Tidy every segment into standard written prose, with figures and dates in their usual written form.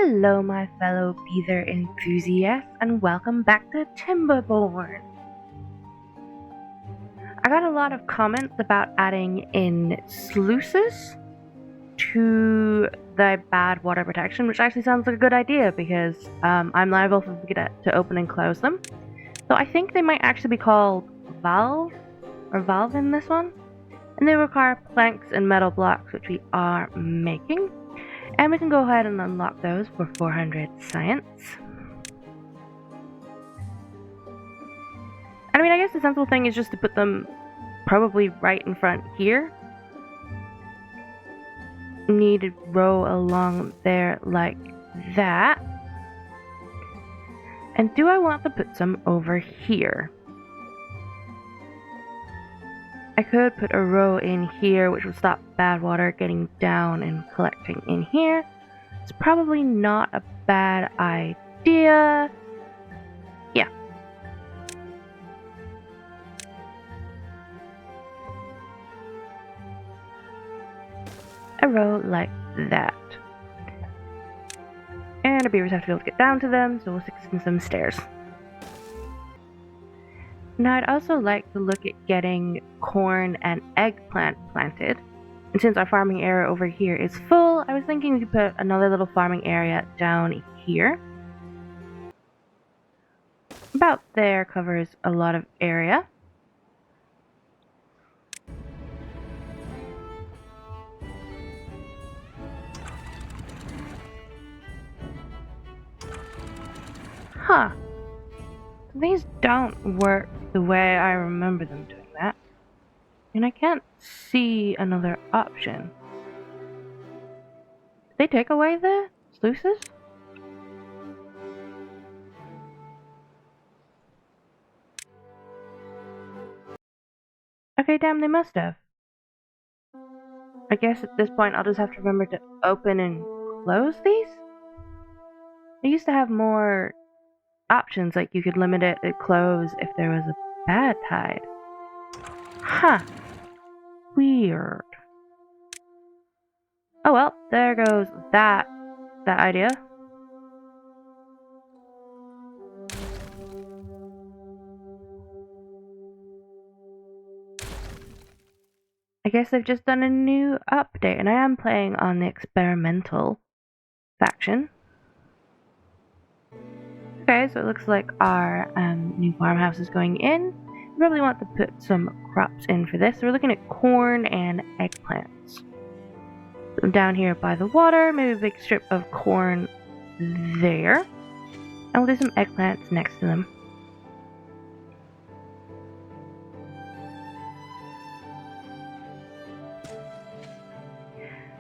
Hello, my fellow beaver enthusiasts, and welcome back to Timberborn. I got a lot of comments about adding in sluices to the bad water protection, which actually sounds like a good idea because I'm liable for forget to open and close them. So I think they might actually be called valve in this one, and they require planks and metal blocks, which we are making. And we can go ahead and unlock those for 400 science. And I mean, I guess the sensible thing is just to put them probably right in front here. Need to row along there like that. And do I want to put some over here? I could put a row in here, which would stop bad water getting down and collecting in here. It's probably not a bad idea. Yeah. A row like that. And the beavers have to be able to get down to them, so we'll stick in some stairs. Now I'd also like to look at getting corn and eggplant planted. And since our farming area over here is full, I was thinking we could put another little farming area down here. About there covers a lot of area. Huh. These don't work the way I remember them doing that. And I can't see another option. Did they take away the sluices? Okay, damn, they must have. I guess at this point I'll just have to remember to open and close these? They used to have more options, like you could limit it to close if there was a bad tide. Huh. Weird. Oh well, there goes that idea. I guess they've just done a new update, and I am playing on the experimental faction. Okay, so it looks like our new farmhouse is going in. We probably want to put some crops in for this. So we're looking at corn and eggplants. So down here by the water, maybe a big strip of corn there. And we'll do some eggplants next to them.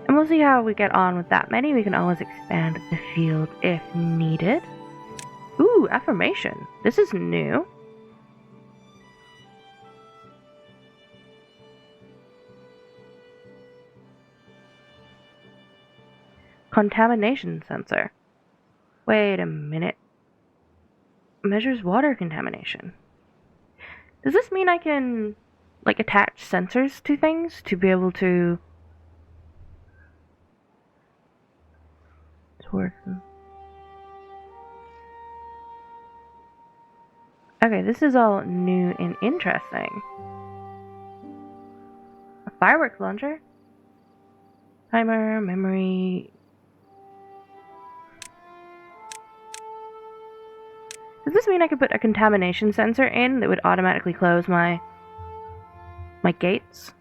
And we'll see how we get on with that many. We can always expand the field if needed. Ooh, affirmation. This is new. Contamination sensor. Wait a minute. Measures water contamination. Does this mean I can, like, attach sensors to things to be able to work them? Okay, this is all new and interesting. A fireworks launcher? Timer, memory. Does this mean I could put a contamination sensor in that would automatically close my gates?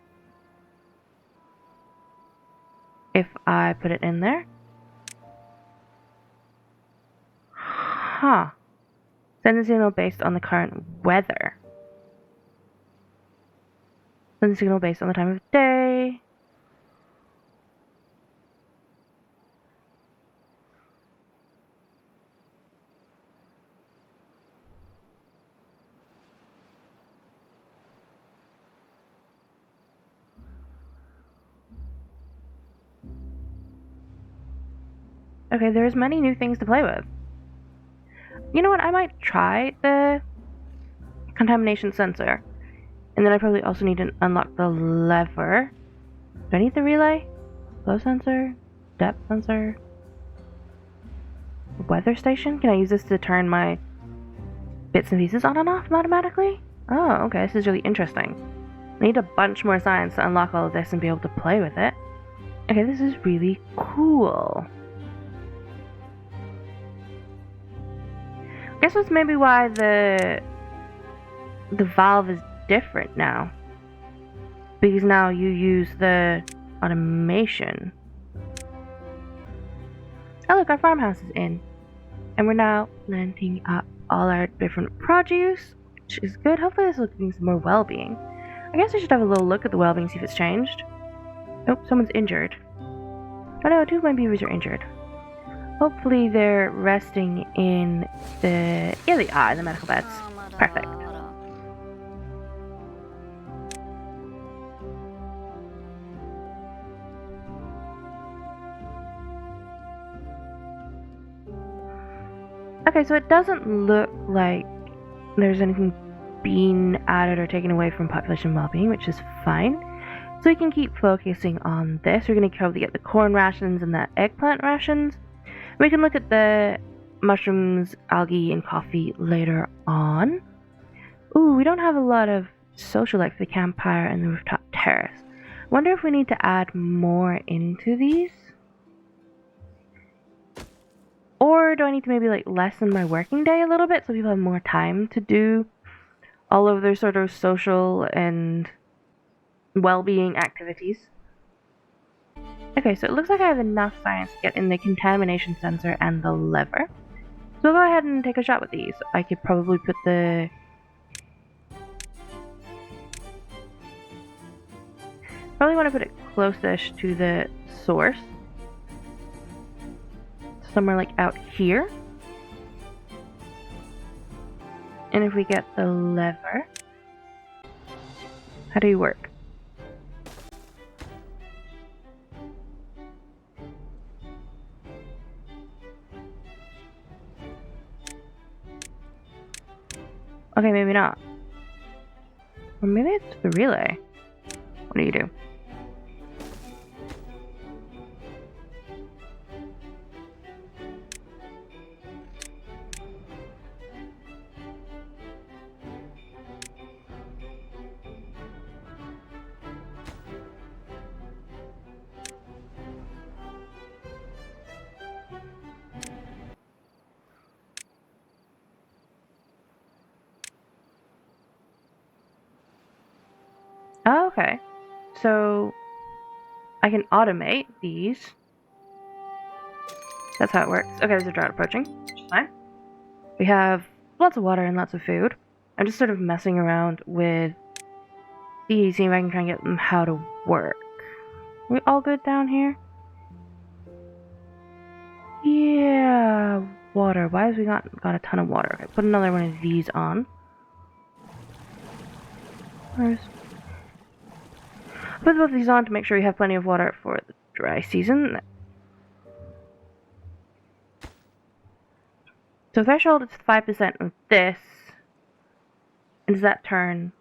If I put it in there? Huh. Send a signal based on the current weather. Send a signal based on the time of day. Okay, there's many new things to play with. You know what, I might try the contamination sensor. And then I probably also need to unlock the lever. Do I need the relay? Flow sensor? Depth sensor? weather station? Can I use this to turn my bits and pieces on and off automatically? Oh, okay, this is really interesting. I need a bunch more science to unlock all of this and be able to play with it. Okay, this is really cool. I guess that's maybe why the valve is different now. Because now you use the automation. Oh look, our farmhouse is in. And we're now planting up all our different produce, which is good. Hopefully this will give me some more well-being. I guess I should have a little look at the well-being, see if it's changed. Nope, someone's injured. Oh no, 2 of my beavers are injured. Hopefully they're resting in the... yeah, they are, in the medical beds. Perfect. Okay, so it doesn't look like there's anything being added or taken away from population well-being, which is fine. So we can keep focusing on this. We're going to probably get the corn rations and the eggplant rations. We can look at the mushrooms, algae, and coffee later on. Ooh, we don't have a lot of social life, the campfire and the rooftop terrace. Wonder if we need to add more into these? Or do I need to maybe like lessen my working day a little bit so people have more time to do all of their sort of social and well-being activities? Okay, so it looks like I have enough science to get in the contamination sensor and the lever. So I'll go ahead and take a shot with these. I could probably put the... probably want to put it close-ish to the source. Somewhere like out here. And if we get the lever... how do you work? Okay, maybe not. Or maybe it's the relay. What do you do? Oh, okay. So I can automate these. That's how it works. Okay, there's a drought approaching, which is fine. We have lots of water and lots of food. I'm just sort of messing around with these, seeing if I can try and get them how to work. Are we all good down here? Yeah, water. Why has we got a ton of water? Okay, put another one of these on. Put both of these on to make sure we have plenty of water for the dry season. So threshold is 5% of this. And does that turn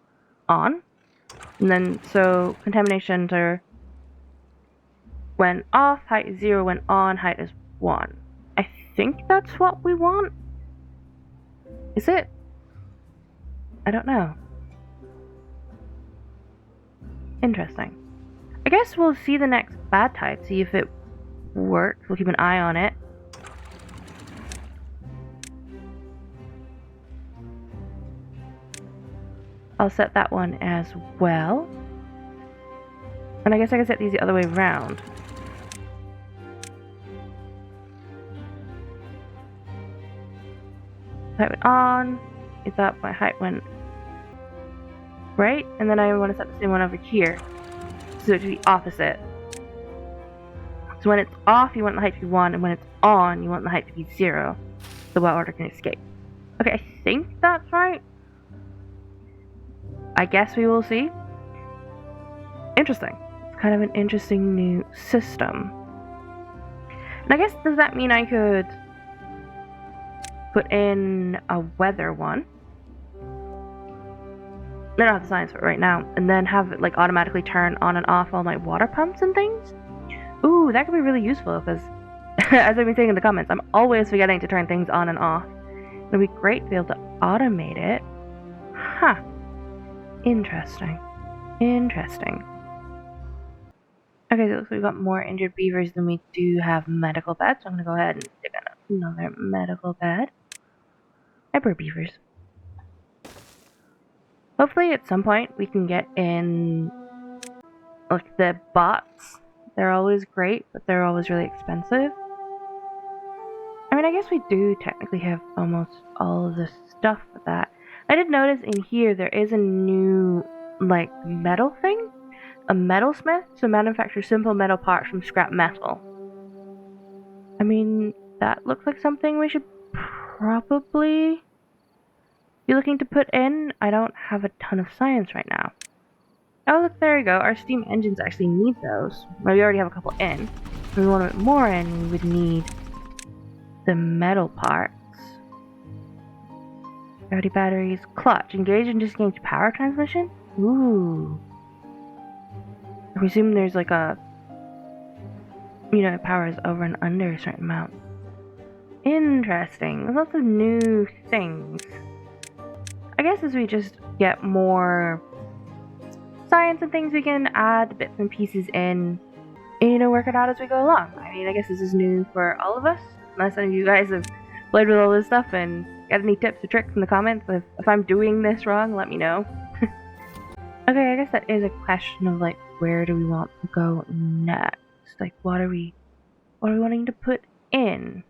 on? And then, so contaminations are when off, height is 0, when on, height is 1. I think that's what we want. Is it? I don't know. Interesting. I guess we'll see the next bad tide, see if it works. We'll keep an eye on it. I'll set that one as well. And I guess I can set these the other way around. Height went on. Is that my height went right? And then I want to set the same one over here. So it should be opposite. So when it's off, you want the height to be 1, and when it's on, you want the height to be 0. So what water can escape. Okay, I think that's right. I guess we will see. Interesting. It's kind of an interesting new system. And I guess, does that mean I could put in a weather one? I don't have the science for it right now. And then have it like automatically turn on and off all my water pumps and things? Ooh, that could be really useful because As I've been saying in the comments, I'm always forgetting to turn things on and off. It'd be great to be able to automate it. Huh. Interesting. Interesting. Okay, so we've got more injured beavers than we do have medical beds. So I'm gonna go ahead and dig another medical bed. Hyper beavers. Hopefully at some point we can get in like the bots. They're always great, but they're always really expensive. I mean, I guess we do technically have almost all of the stuff for that. I did notice in here there is a new, like, metal thing. A metalsmith to manufacture simple metal parts from scrap metal. I mean, that looks like something we should probably be looking to put in. I don't have a ton of science right now. Oh, look, there we go. Our steam engines actually need those. Well, we already have a couple in. If we want to put more in, we would need the metal parts. Gravity batteries. Clutch. Engage and disengage power transmission? Ooh. I presume there's like a... You know, power is over and under a certain amount. Interesting. There's lots of new things. I guess as we just get more science and things, we can add bits and pieces in and, you know, work it out as we go along. I mean, I guess this is new for all of us. Unless any of you guys have played with all this stuff and got any tips or tricks in the comments. If I'm doing this wrong, let me know. Okay, I guess that is a question of, like, where do we want to go next? Like, what are we wanting to put in?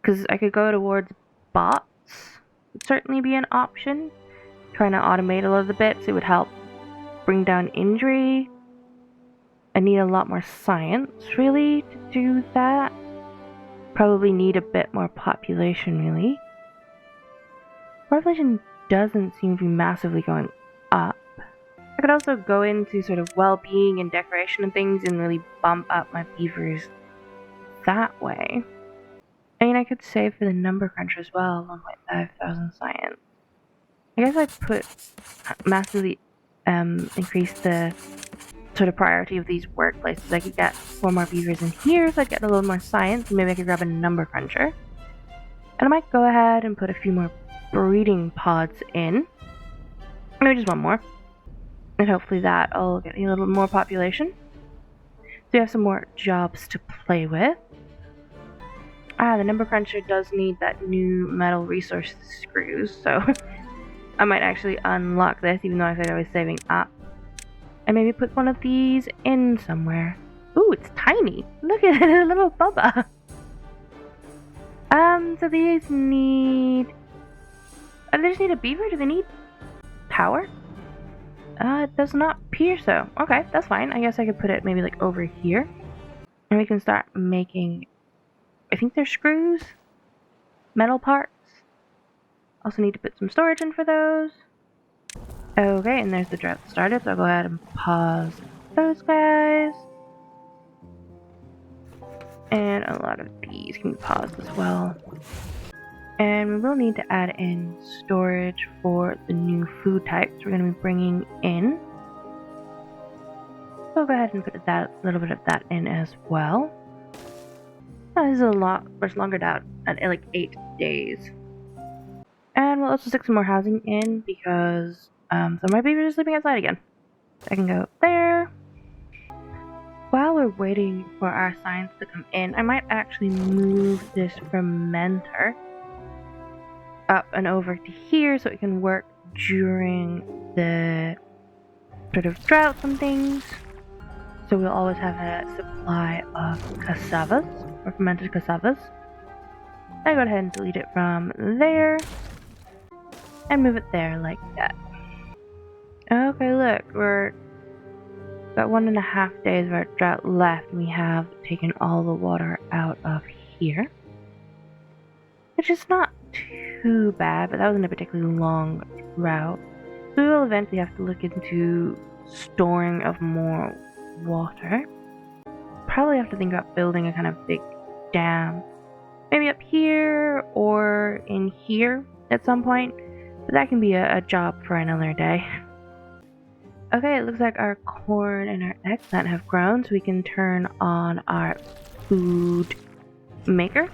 Because I could go towards bots. Would certainly be an option. Trying to automate a lot of the bits, it would help bring down injury. I need a lot more science, really, to do that. Probably need a bit more population, really. Population doesn't seem to be massively going up. I could also go into sort of well-being and decoration and things and really bump up my beavers that way. I mean, I could save for the number cruncher as well on my 5,000 science. I guess I'd put massively increase the sort of priority of these workplaces. I could get 4 more beavers in here, so I'd get a little more science, and maybe I could grab a number cruncher. And I might go ahead and put a few more breeding pods in. Maybe just one more. And hopefully that'll get a little more population. So you have some more jobs to play with. The number cruncher does need that new metal resource screws, so I might actually unlock this, even though I said I was saving up. And maybe put one of these in somewhere. Ooh, it's tiny. Look at it, a little bubba. So these need... they just need a beaver? Do they need power? It does not appear so. Okay, that's fine. I guess I could put it maybe like over here. And we can start making... I think they're screws? Metal parts? Also need to put some storage in for those. Okay, and there's the drought started, so I'll go ahead and pause those guys. And a lot of these can be paused as well. And we will need to add in storage for the new food types we're going to be bringing in. So I'll go ahead and put that little bit of that in as well. This is a lot much longer down at like 8 days. And we'll also stick some more housing in because some of my beavers are sleeping outside again. So I can go there. While we're waiting for our science to come in, I might actually move this fermenter up and over to here so it can work during the sort of droughts and things. So we'll always have a supply of cassavas, or fermented cassavas. I go ahead and delete it from there and move it there like that. Okay, look, we're got 1.5 days of our drought left, and we have taken all the water out of here, which is not too bad, but that wasn't a particularly long drought. So we will eventually have to look into storing of more water. Probably have to think about building a kind of big dam, maybe up here or in here at some point, but that can be a job for another day. Okay, it looks like our corn and our eggplant have grown, so we can turn on our food maker.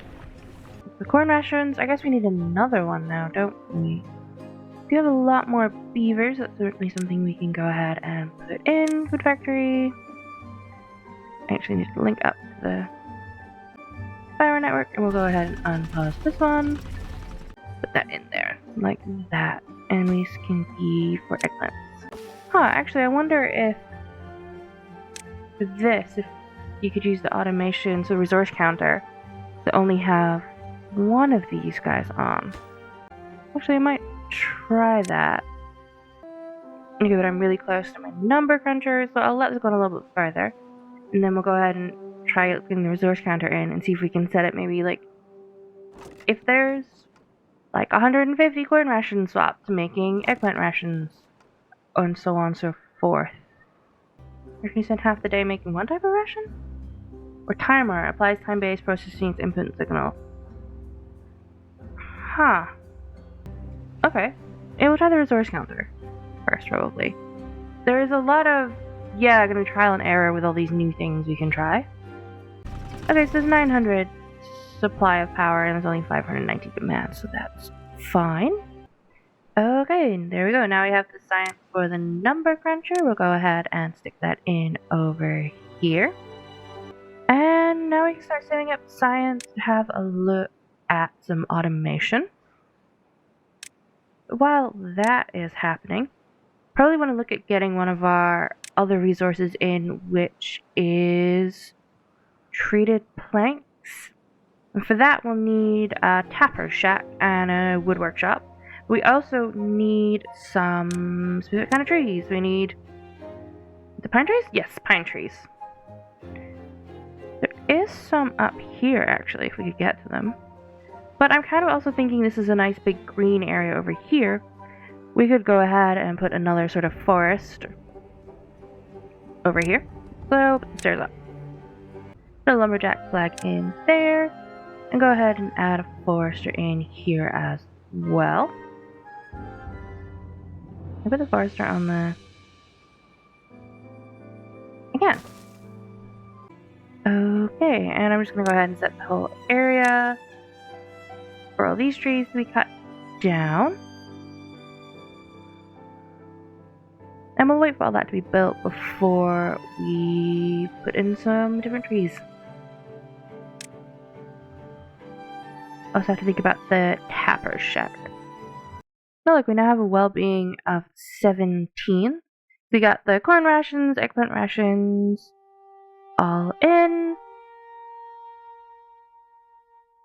The corn rations, I guess we need another one now, don't we? We have a lot more beavers, that's certainly something we can go ahead and put in food factory. I actually need to link up the fire network, and we'll go ahead and unpause this one. Put that in there, like that, and we can be for eggplants. Huh, actually I wonder if you could use the automation, so resource counter, to only have one of these guys on. Actually, I might try that. Okay, but I'm really close to my number cruncher, so I'll let this go a little bit further. And then we'll go ahead and try putting the resource counter in and see if we can set it maybe like, if there's like 150 corn rations swapped to making eggplant rations, and so on and so forth. Or can you spend half the day making one type of ration? Or timer applies time-based processing to input signal. Huh. Okay. Yeah, we'll try the resource counter first, probably. There is a lot of, gonna be trial and error with all these new things we can try. Okay, so there's 900 supply of power and there's only 590 demand, so that's fine. Okay, there we go. Now we have the science for the number cruncher. We'll go ahead and stick that in over here. And now we can start setting up science to have a look at some automation. While that is happening, probably want to look at getting one of our other resources in, which is treated planks. And for that, we'll need a tapper shack and a wood workshop. We also need some specific kind of trees. We need the pine trees? Yes, pine trees. There is some up here, actually, if we could get to them. But I'm kind of also thinking this is a nice big green area over here. We could go ahead and put another sort of forest over here. So, put the stairs up. Put a lumberjack flag in there. And go ahead and add a forester in here as well. I put the forester on the... again. Okay, and I'm just going to go ahead and set the whole area for all these trees to be cut down. And we'll wait for all that to be built before we put in some different trees. Also have to think about the tapper shack. So look, we now have a well-being of 17. We got the corn rations, eggplant rations, all in.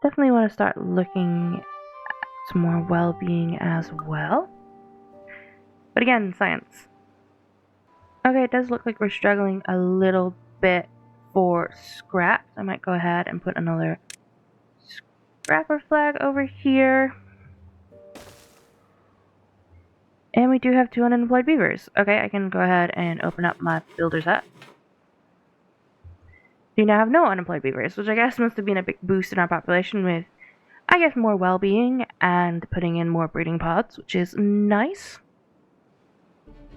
Definitely want to start looking at some more well-being as well. But again, science. Okay, it does look like we're struggling a little bit for scraps. I might go ahead and put another scrapper flag over here. And we do have 2 unemployed beavers. Okay, I can go ahead and open up my builder's hut. We now have no unemployed beavers, which I guess must have been a big boost in our population with, I guess, more well-being and putting in more breeding pods, which is nice.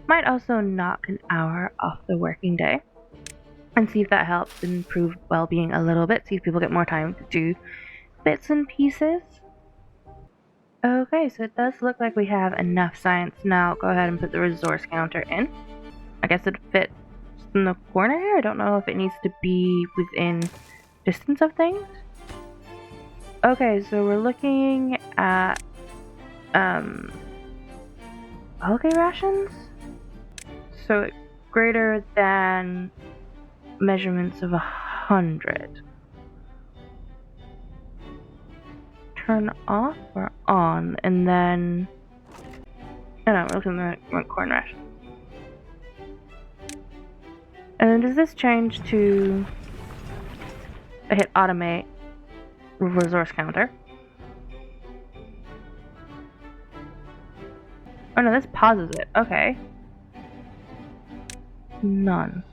Might also knock an hour off the working day and see if that helps improve well-being a little bit, see if people get more time to do bits and pieces. Okay, so it does look like we have enough science now. Go ahead and put the resource counter in. I guess it fits in the corner here. I don't know if it needs to be within distance of things. Okay, so we're looking at algae rations. So greater than measurements of 100. Turn off or on, and then we're looking at corn ration. And then does this change to I hit automate resource counter? Oh no, this pauses it. Okay. None.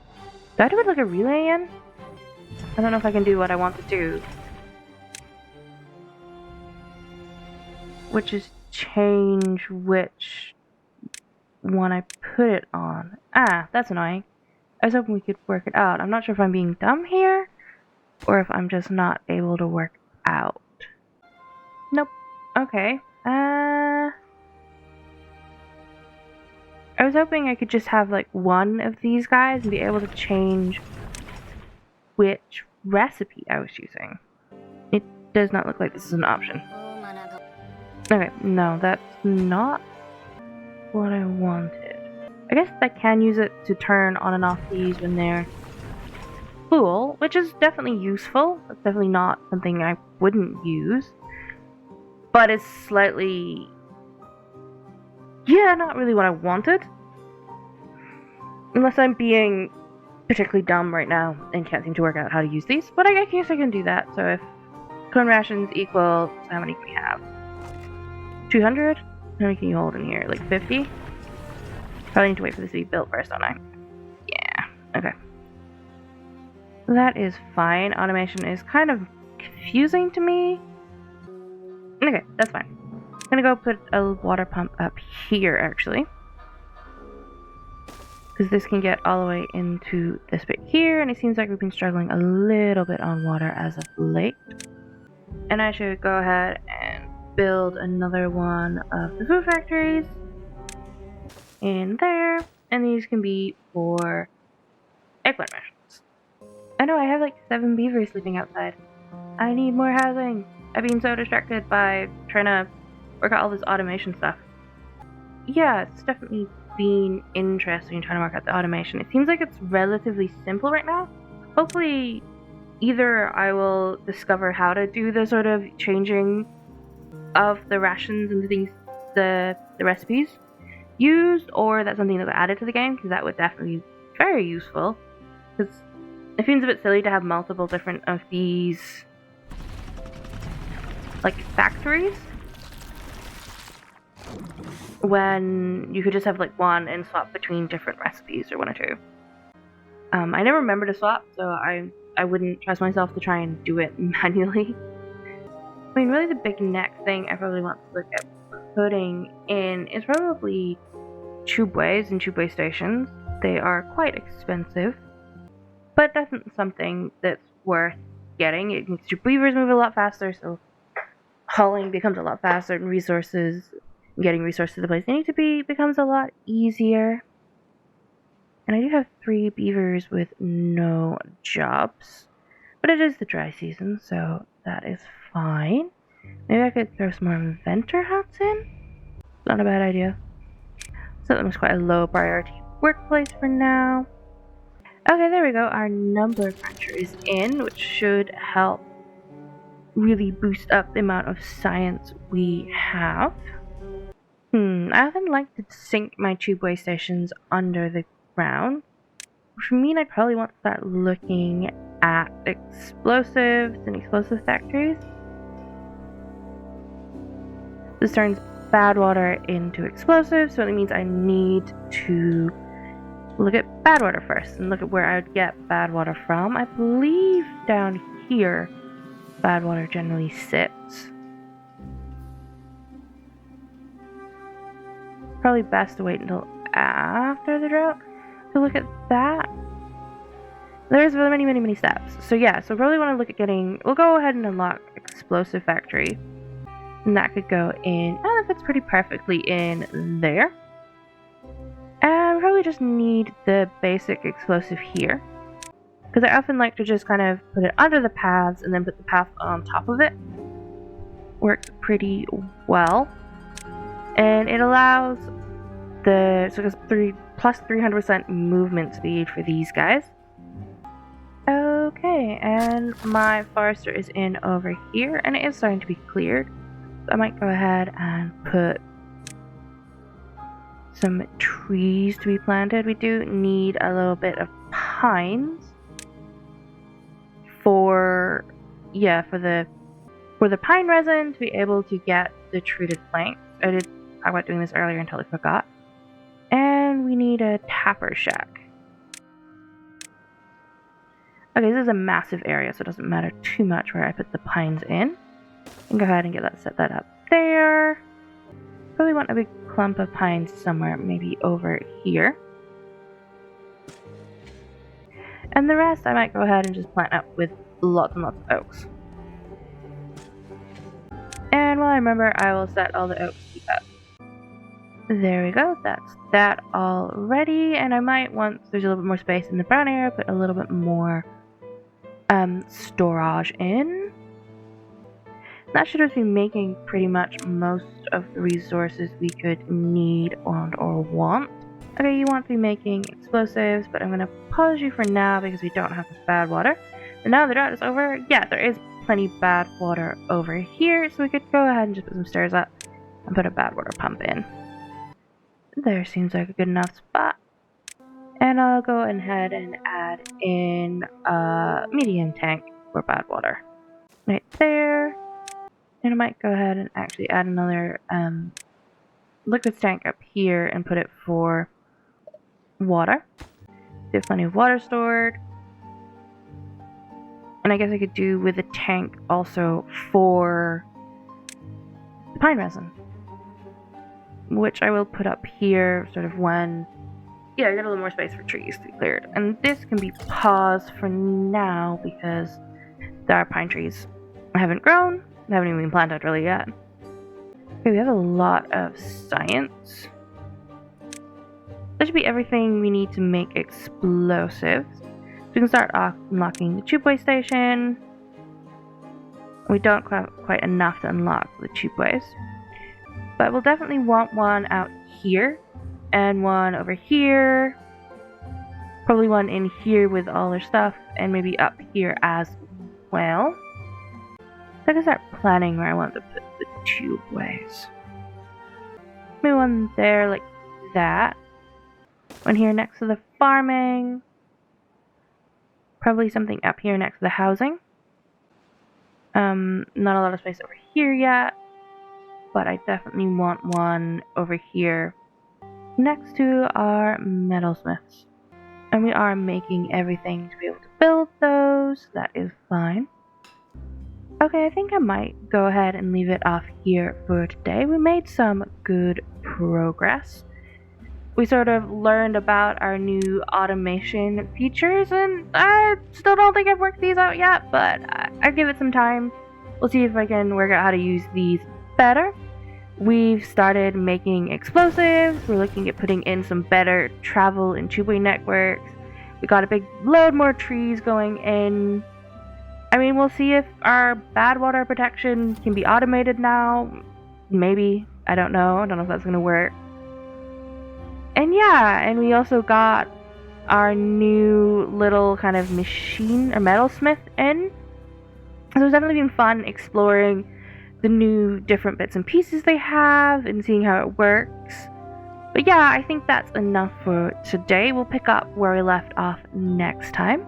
Do I have to put like a relay in? I don't know if I can do what I want to do. Which is change which one I put it on. Ah, that's annoying. I was hoping we could work it out. I'm not sure if I'm being dumb here, or if I'm just not able to work out. Nope. Okay. I was hoping I could just have like one of these guys and be able to change which recipe I was using. It does not look like this is an option. Okay, no, that's not what I wanted. I guess I can use it to turn on and off these when they're full, which is definitely useful. That's definitely not something I wouldn't use. But it's slightly... yeah, not really what I wanted. Unless I'm being particularly dumb right now and can't seem to work out how to use these. But I guess I can do that. So if corn rations equal... how many can we have? 200? How many can you hold in here? Like 50? Probably need to wait for this to be built first, don't I? Yeah. Okay. That is fine. Automation is kind of confusing to me. Okay, that's fine. I'm gonna go put a water pump up here, actually. Because this can get all the way into this bit here, and it seems like we've been struggling a little bit on water as of late. And I should go ahead and build another one of the food factories in there, and these can be for eggplant rations. I know I have like 7 beavers sleeping outside. I need more housing. I've been so distracted by trying to work out all this automation stuff. Yeah, it's definitely been interesting trying to work out the automation. It seems like it's relatively simple right now. Hopefully either I will discover how to do the sort of changing of the rations and the things, the recipes used, or that's something that's added to the game, because that would definitely be very useful. Because it seems a bit silly to have multiple different of these like factories when you could just have like one and swap between different recipes, or one or two. I never remember to swap, so I wouldn't trust myself to try and do it manually. I mean, really the big next thing I probably want to look at putting in is probably tubeways and tubeway stations. They are quite expensive, but definitely something that's worth getting. It makes your beavers move a lot faster, so hauling becomes a lot faster, and getting resources to the place they need to be becomes a lot easier. And I do have 3 beavers with no jobs, but it is the dry season, so that is fine. Maybe I could throw some more inventor hats in? Not a bad idea. So that was quite a low priority workplace for now. Okay, there we go. Our number cruncher is in, which should help really boost up the amount of science we have. I often like to sink my tubeway stations under the ground, which would mean I'd probably want to start looking at explosives and explosive factories. This turns bad water into explosives, so it means I need to look at bad water first and look at where I would get bad water from. I believe down here bad water generally sits. Probably best to wait until after the drought to look at that. There's many steps. So yeah, so probably want to look at we'll go ahead and unlock explosive factory. And that could go in, that fits pretty perfectly in there. And we probably just need the basic explosive here. Because I often like to just kind of put it under the paths and then put the path on top of it. Works pretty well. And it allows so it goes plus 300% movement speed for these guys. Okay, and my forester is in over here, and it is starting to be cleared. So I might go ahead and put some trees to be planted. We do need a little bit of pines for the pine resin to be able to get the treated planks. I did talk about doing this earlier until I forgot. And we need a tapper shack. Okay, this is a massive area, so it doesn't matter too much where I put the pines in. And go ahead and set that up there. probably want a big clump of pines somewhere, maybe over here. And the rest I might go ahead and just plant up with lots and lots of oaks. And while I remember, I will set all the oaks up. There we go, that's that already. And I might, once there's a little bit more space in the brown area, put a little bit more storage in. That should have been making pretty much most of the resources we could need or want. Okay, you want to be making explosives, but I'm going to pause you for now because we don't have the bad water. And now the drought is over, yeah, there is plenty bad water over here, so we could go ahead and just put some stairs up and put a bad water pump in. There seems like a good enough spot. And I'll go ahead and add in a medium tank for bad water. Right there. And I might go ahead and actually add another liquid tank up here and put it for water. We have plenty of water stored. And I guess I could do with a tank also for the pine resin, which I will put up here sort of when, yeah, I got a little more space for trees to be cleared. And this can be paused for now because there are pine trees I haven't grown. I haven't even been planted really yet. Okay, we have a lot of science. That should be everything we need to make explosives. So we can start unlocking the tubeway station. We don't have quite enough to unlock the tubeways. But we'll definitely want one out here. And one over here. Probably one in here with all our stuff. And maybe up here as well. I can start planning where I want to put the tubeways. Maybe one there like that. One here next to the farming. Probably something up here next to the housing. Not a lot of space over here yet. But I definitely want one over here next to our metalsmiths. And we are making everything to be able to build those. That is fine. Okay, I think I might go ahead and leave it off here for today. We made some good progress. We sort of learned about our new automation features, and I still don't think I've worked these out yet, but I'll give it some time. We'll see if I can work out how to use these better. We've started making explosives. We're looking at putting in some better travel and tubeway networks. We got a big load more trees going in. I mean, we'll see if our bad water protection can be automated now. Maybe. I don't know. I don't know if that's going to work. And yeah, and we also got our new little kind of machine or metalsmith in. So it's definitely been fun exploring the new different bits and pieces they have and seeing how it works. But yeah, I think that's enough for today. We'll pick up where we left off next time.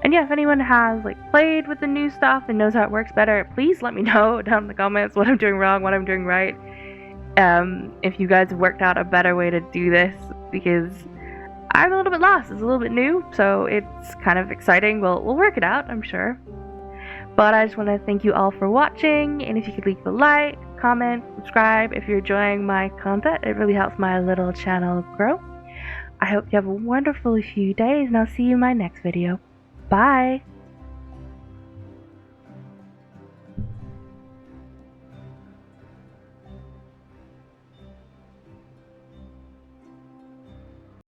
And yeah, if anyone has played with the new stuff and knows how it works better, please let me know down in the comments what I'm doing wrong, what I'm doing right. If you guys have worked out a better way to do this, because I'm a little bit lost. It's a little bit new, so it's kind of exciting. We'll work it out, I'm sure. But I just want to thank you all for watching, and if you could leave a like, comment, subscribe if you're enjoying my content. It really helps my little channel grow. I hope you have a wonderful few days, and I'll see you in my next video. Bye!